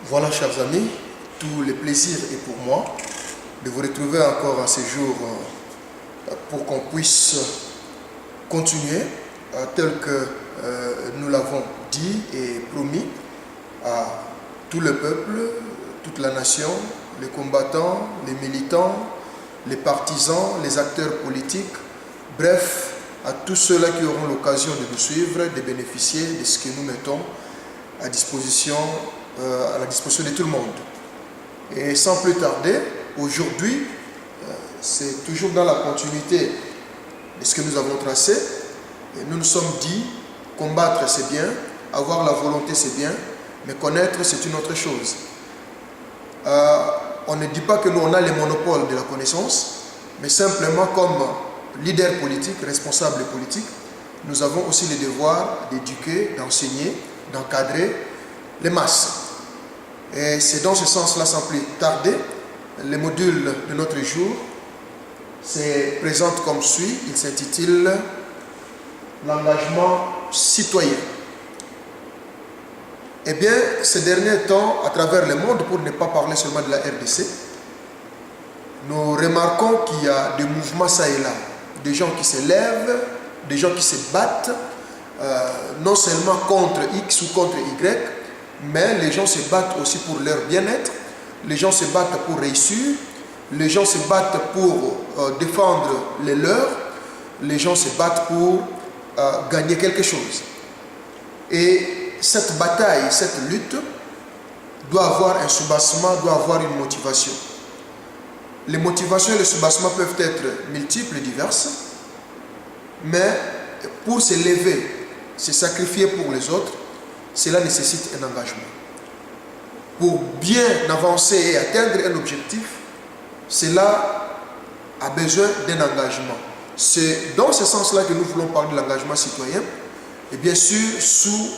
Voilà, chers amis, tout le plaisir est pour moi de vous retrouver encore à ce jour pour qu'on puisse continuer tel que nous l'avons dit et promis à tout le peuple, toute la nation, les combattants, les militants, les partisans, les acteurs politiques, bref, à tous ceux-là qui auront l'occasion de nous suivre, de bénéficier de ce que nous mettons à disposition, à la disposition de tout le monde. Et sans plus tarder, aujourd'hui, c'est toujours dans la continuité de ce que nous avons tracé. Et nous nous sommes dit, combattre c'est bien, avoir la volonté c'est bien, mais connaître c'est une autre chose. On ne dit pas que nous on a le monopole de la connaissance, mais simplement comme leader politique, responsable politique, nous avons aussi le devoir d'éduquer, d'enseigner, d'encadrer les masses. Et c'est dans ce sens-là, sans plus tarder, le module de notre jour se présente comme suit. Il s'intitule « L'engagement citoyen ». Eh bien, ces derniers temps, à travers le monde, pour ne pas parler seulement de la RDC, nous remarquons qu'il y a des mouvements ça et là, des gens qui se lèvent, des gens qui se battent, non seulement contre X ou contre Y, mais les gens se battent aussi pour leur bien-être, les gens se battent pour réussir, les gens se battent pour défendre les leurs, les gens se battent pour gagner quelque chose. Et cette bataille, cette lutte doit avoir un soubassement, doit avoir une motivation. Les motivations et les soubassements peuvent être multiples et diverses, mais pour se lever, se sacrifier pour les autres, cela nécessite un engagement. Pour bien avancer et atteindre un objectif, cela a besoin d'un engagement. C'est dans ce sens-là que nous voulons parler de l'engagement citoyen, et bien sûr sous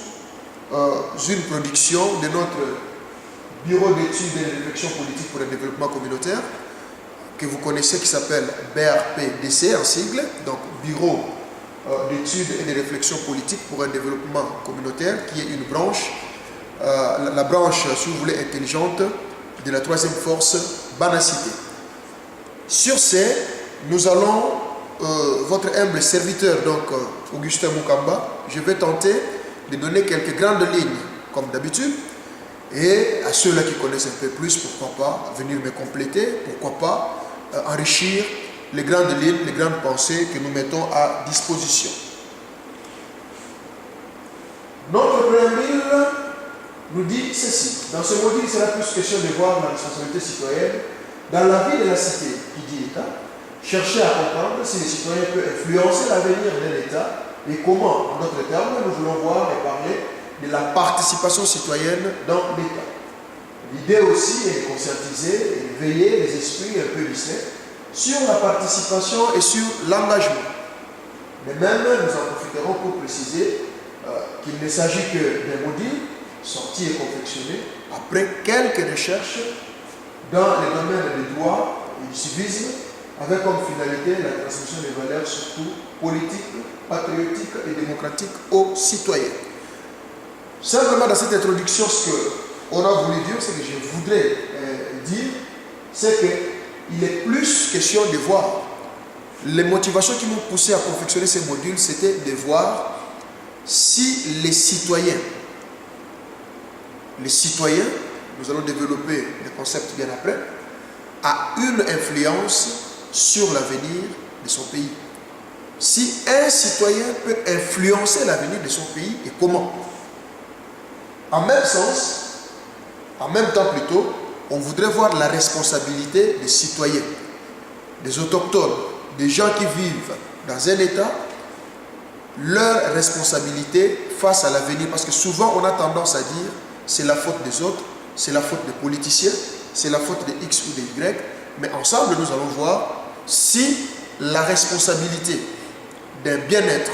une production de notre Bureau d'études et de réflexion politique pour le développement communautaire, que vous connaissez, qui s'appelle BRPDC en sigle, donc Bureau d'études et de réflexion politique pour un développement communautaire, qui est une branche, la branche, si vous voulez, intelligente de la troisième force Banacité. Sur ce, nous allons, votre humble serviteur, donc Augustin Moukamba, je vais tenter de donner quelques grandes lignes, comme d'habitude, et à ceux-là qui connaissent un peu plus, pourquoi pas venir me compléter, pourquoi pas enrichir les grandes lignes, les grandes pensées que nous mettons à disposition. Notre préambule nous dit ceci. Dans ce module, il sera plus question de voir la responsabilité citoyenne dans la vie de la cité, qui dit État, chercher à comprendre si les citoyens peuvent influencer l'avenir de l'État et comment, en d'autres termes, nous voulons voir et parler de la participation citoyenne dans l'État. L'idée aussi est de conscientiser et de veiller les esprits un peu discrets sur la participation et sur l'engagement. Mais même, nous en profiterons pour préciser qu'il ne s'agit que d'un module sorti et confectionné après quelques recherches dans les domaines du droit et du civisme, avec comme finalité la transmission des valeurs surtout politiques, patriotiques et démocratiques aux citoyens. Simplement dans cette introduction, ce qu'on a voulu dire, ce que je voudrais dire, c'est qu'il est plus question de voir. Les motivations qui m'ont poussé à confectionner ces modules, c'était de voir si les citoyens, nous allons développer le concept bien après, a une influence sur l'avenir de son pays. Si un citoyen peut influencer l'avenir de son pays et comment? En même sens, en même temps plutôt, on voudrait voir la responsabilité des citoyens, des autochtones, des gens qui vivent dans un État, leur responsabilité face à l'avenir. Parce que souvent, on a tendance à dire c'est la faute des autres, c'est la faute des politiciens, c'est la faute de X ou de Y. Mais ensemble, nous allons voir si la responsabilité d'un bien-être,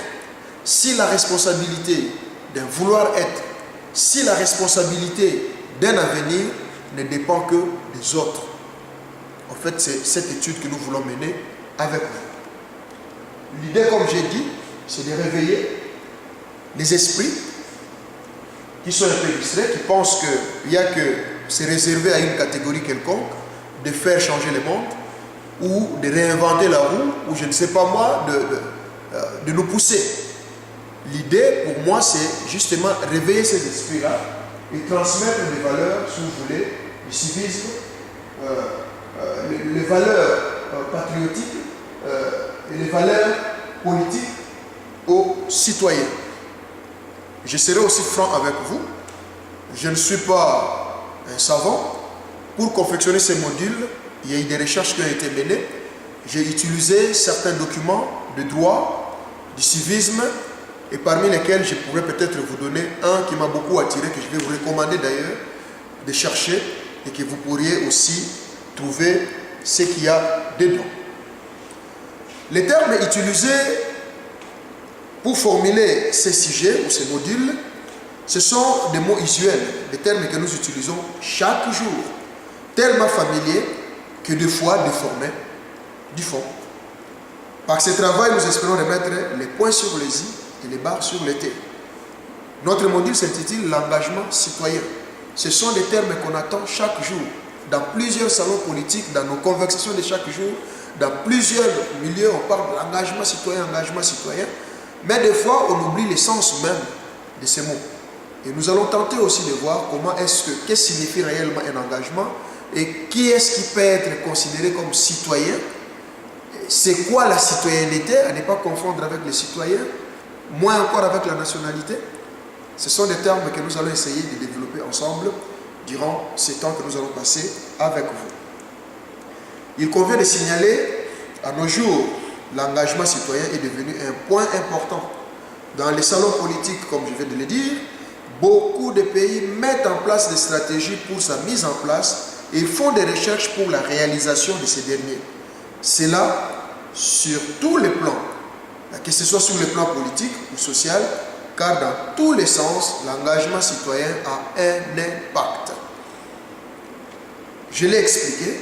si la responsabilité d'un vouloir-être, si la responsabilité d'un avenir ne dépend que des autres. En fait, c'est cette étude que nous voulons mener avec vous. L'idée, comme j'ai dit, c'est de réveiller les esprits qui sont un peu distraits, qui pensent qu'il n'y a que se réserver à une catégorie quelconque, de faire changer le monde, ou de réinventer la roue, ou je ne sais pas moi, de nous pousser. L'idée, pour moi, c'est justement réveiller ces esprits-là et transmettre des valeurs, si vous voulez, du civisme, les valeurs patriotiques et les valeurs politiques aux citoyens. Je serai aussi franc avec vous. Je ne suis pas un savant. Pour confectionner ces modules, il y a eu des recherches qui ont été menées. J'ai utilisé certains documents de droit, du civisme, et parmi lesquels je pourrais peut-être vous donner un qui m'a beaucoup attiré, que je vais vous recommander d'ailleurs de chercher, et que vous pourriez aussi trouver ce qu'il y a dedans. Les termes utilisés pour formuler ces sujets ou ces modules, ce sont des mots usuels, des termes que nous utilisons chaque jour, tellement familiers que des fois déformés du fond. Par ce travail, nous espérons remettre les points sur les i et les barres sur les t. Notre module s'intitule l'engagement citoyen. Ce sont des termes qu'on attend chaque jour, dans plusieurs salons politiques, dans nos conversations de chaque jour, dans plusieurs milieux, on parle de l'engagement citoyen, mais des fois on oublie le sens même de ces mots. Et nous allons tenter aussi de voir comment qu'est-ce que signifie réellement un engagement et qui est-ce qui peut être considéré comme citoyen. C'est quoi la citoyenneté, à ne pas confondre avec les citoyens, moins encore avec la nationalité. Ce sont des termes que nous allons essayer de développer ensemble durant ces temps que nous allons passer avec vous. Il convient de signaler, à nos jours, l'engagement citoyen est devenu un point important. Dans les salons politiques, comme je viens de le dire, beaucoup de pays mettent en place des stratégies pour sa mise en place et font des recherches pour la réalisation de ces derniers. C'est là sur tous les plans, que ce soit sur le plan politique ou social, car dans tous les sens, l'engagement citoyen a un impact. Je l'ai expliqué,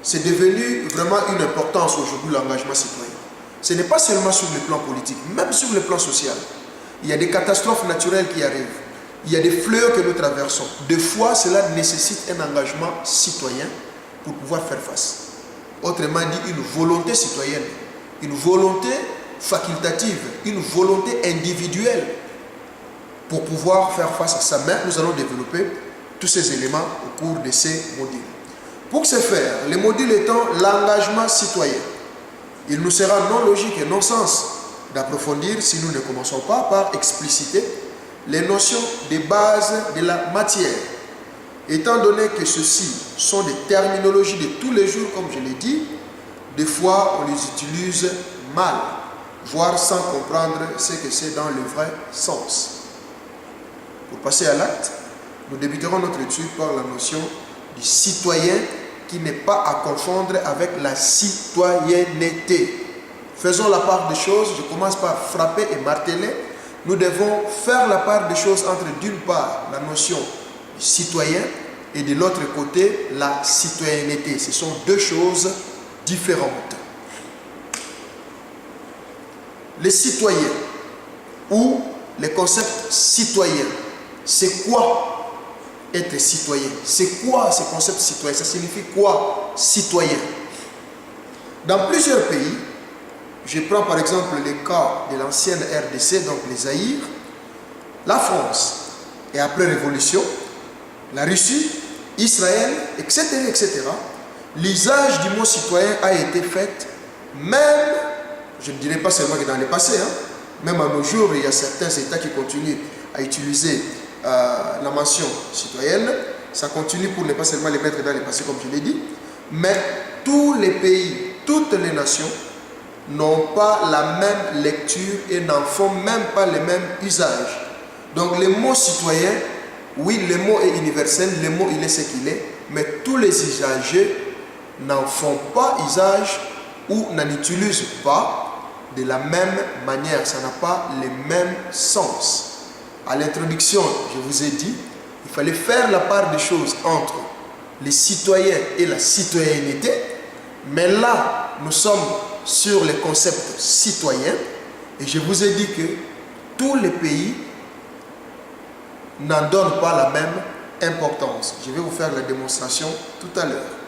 c'est devenu vraiment une importance aujourd'hui l'engagement citoyen. Ce n'est pas seulement sur le plan politique, même sur le plan social. Il y a des catastrophes naturelles qui arrivent. Il y a des fleurs que nous traversons. Des fois, cela nécessite un engagement citoyen pour pouvoir faire face. Autrement dit, une volonté citoyenne, une volonté facultative, une volonté individuelle pour pouvoir faire face à ça. Mais nous allons développer tous ces éléments au cours de ces modules. Pour ce faire, les modules étant l'engagement citoyen, il nous sera non logique et non sens d'approfondir si nous ne commençons pas par expliciter les notions de base de la matière. Étant donné que ceux-ci sont des terminologies de tous les jours, comme je l'ai dit, des fois on les utilise mal, voire sans comprendre ce que c'est dans le vrai sens. Pour passer à l'acte, nous débuterons notre étude par la notion du citoyen qui n'est pas à confondre avec la citoyenneté. Faisons la part des choses, je commence par frapper et marteler. Nous devons faire la part des choses entre d'une part la notion du citoyen et de l'autre côté la citoyenneté. Ce sont deux choses différentes. Les citoyens ou les concepts citoyens, c'est quoi être citoyen? C'est quoi ce concept citoyen? Ça signifie quoi citoyen? Dans plusieurs pays, je prends par exemple le cas de l'ancienne RDC, donc les Zaïre, la France, et après Révolution, la Russie, Israël, etc., etc., l'usage du mot citoyen a été fait, même, je ne dirais pas seulement que dans le passé, même à nos jours, il y a certains États qui continuent à utiliser la mention citoyenne. Ça continue pour ne pas seulement les mettre dans le passé, comme je l'ai dit, mais tous les pays, toutes les nations n'ont pas la même lecture et n'en font même pas les mêmes usages. Donc le mot citoyen, oui, le mot est universel, le mot il est ce qu'il est, mais tous les usagers n'en font pas usage ou n'en utilisent pas de la même manière. Ça n'a pas le même sens. À l'introduction, je vous ai dit, il fallait faire la part des choses entre les citoyens et la citoyenneté, mais là, nous sommes sur les concepts citoyens et je vous ai dit que tous les pays n'en donnent pas la même importance. Je vais vous faire la démonstration tout à l'heure.